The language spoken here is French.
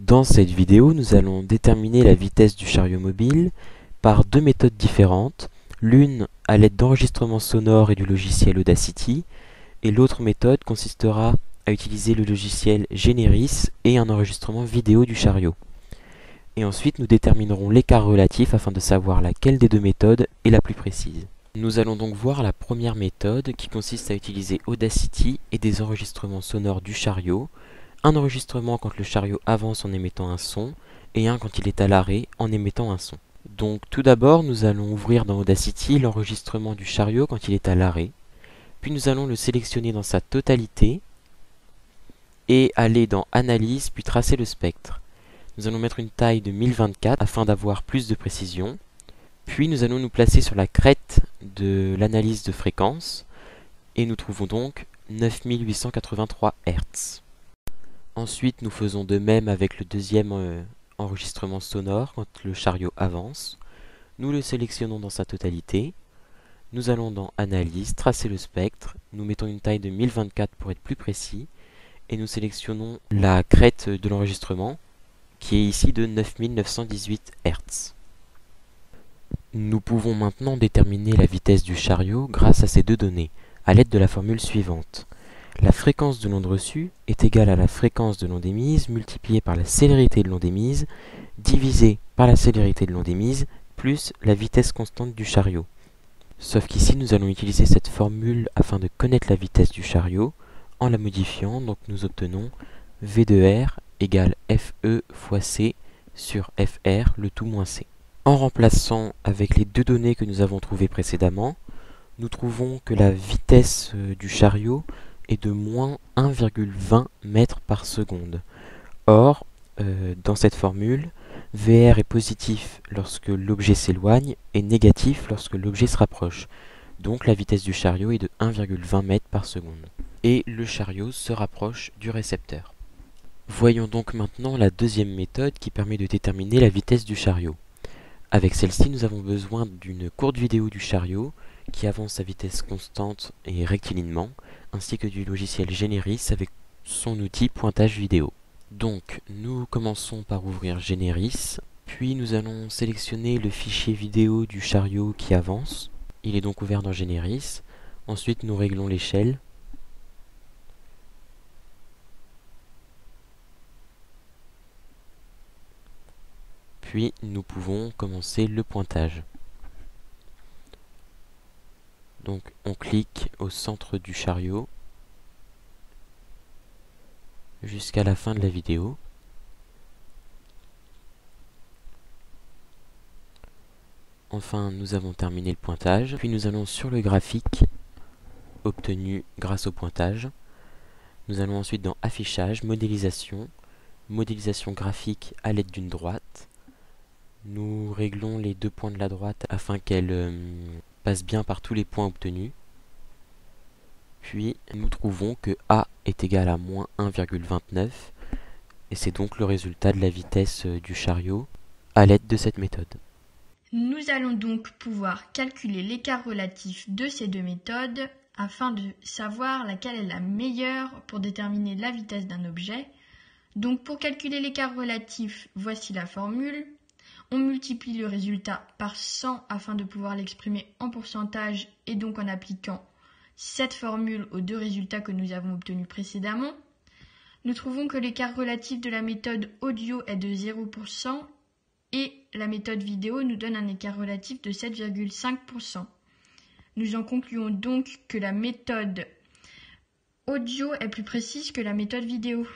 Dans cette vidéo, nous allons déterminer la vitesse du chariot mobile par deux méthodes différentes, l'une à l'aide d'enregistrements sonores et du logiciel Audacity, et l'autre méthode consistera à utiliser le logiciel Generis et un enregistrement vidéo du chariot. Et ensuite, nous déterminerons l'écart relatif afin de savoir laquelle des deux méthodes est la plus précise. Nous allons donc voir la première méthode qui consiste à utiliser Audacity et des enregistrements sonores du chariot, un enregistrement quand le chariot avance en émettant un son et un quand il est à l'arrêt en émettant un son. Donc tout d'abord, nous allons ouvrir dans Audacity l'enregistrement du chariot quand il est à l'arrêt, puis nous allons le sélectionner dans sa totalité et aller dans Analyse puis tracer le spectre. Nous allons mettre une taille de 1024 afin d'avoir plus de précision. Puis nous allons nous placer sur la crête de l'analyse de fréquence et nous trouvons donc 9883 Hz. Ensuite, nous faisons de même avec le deuxième enregistrement sonore quand le chariot avance. Nous le sélectionnons dans sa totalité. Nous allons dans Analyse, tracer le spectre. Nous mettons une taille de 1024 pour être plus précis. Et nous sélectionnons la crête de l'enregistrement qui est ici de 9918 Hz. Nous pouvons maintenant déterminer la vitesse du chariot grâce à ces deux données, à l'aide de la formule suivante. La fréquence de l'onde reçue est égale à la fréquence de l'onde émise multipliée par la célérité de l'onde émise, divisée par la célérité de l'onde émise, plus la vitesse constante du chariot. Sauf qu'ici, nous allons utiliser cette formule afin de connaître la vitesse du chariot, en la modifiant, donc nous obtenons V de R égale FE fois C sur FR, le tout moins C. En remplaçant avec les deux données que nous avons trouvées précédemment, nous trouvons que la vitesse du chariot est de moins 1,20 mètres par seconde. Or, dans cette formule, VR est positif lorsque l'objet s'éloigne et négatif lorsque l'objet se rapproche. Donc la vitesse du chariot est de 1,20 mètres par seconde. Et le chariot se rapproche du récepteur. Voyons donc maintenant la deuxième méthode qui permet de déterminer la vitesse du chariot. Avec celle-ci, nous avons besoin d'une courte vidéo du chariot qui avance à vitesse constante et rectilinément, ainsi que du logiciel Generis avec son outil pointage vidéo. Donc, nous commençons par ouvrir Generis, puis nous allons sélectionner le fichier vidéo du chariot qui avance. Il est donc ouvert dans Generis. Ensuite, nous réglons l'échelle. Puis, nous pouvons commencer le pointage. Donc on clique au centre du chariot jusqu'à la fin de la vidéo. Enfin, nous avons terminé le pointage. Puis nous allons sur le graphique obtenu grâce au pointage. Nous allons ensuite dans Affichage, Modélisation, Modélisation graphique à l'aide d'une droite. Nous réglons les deux points de la droite afin qu'elle passe bien par tous les points obtenus. Puis nous trouvons que A est égal à moins 1,29 et c'est donc le résultat de la vitesse du chariot à l'aide de cette méthode. Nous allons donc pouvoir calculer l'écart relatif de ces deux méthodes afin de savoir laquelle est la meilleure pour déterminer la vitesse d'un objet. Donc pour calculer l'écart relatif, voici la formule. On multiplie le résultat par 100 afin de pouvoir l'exprimer en pourcentage et donc en appliquant cette formule aux deux résultats que nous avons obtenus précédemment. Nous trouvons que l'écart relatif de la méthode audio est de 0% et la méthode vidéo nous donne un écart relatif de 7,5%. Nous en concluons donc que la méthode audio est plus précise que la méthode vidéo.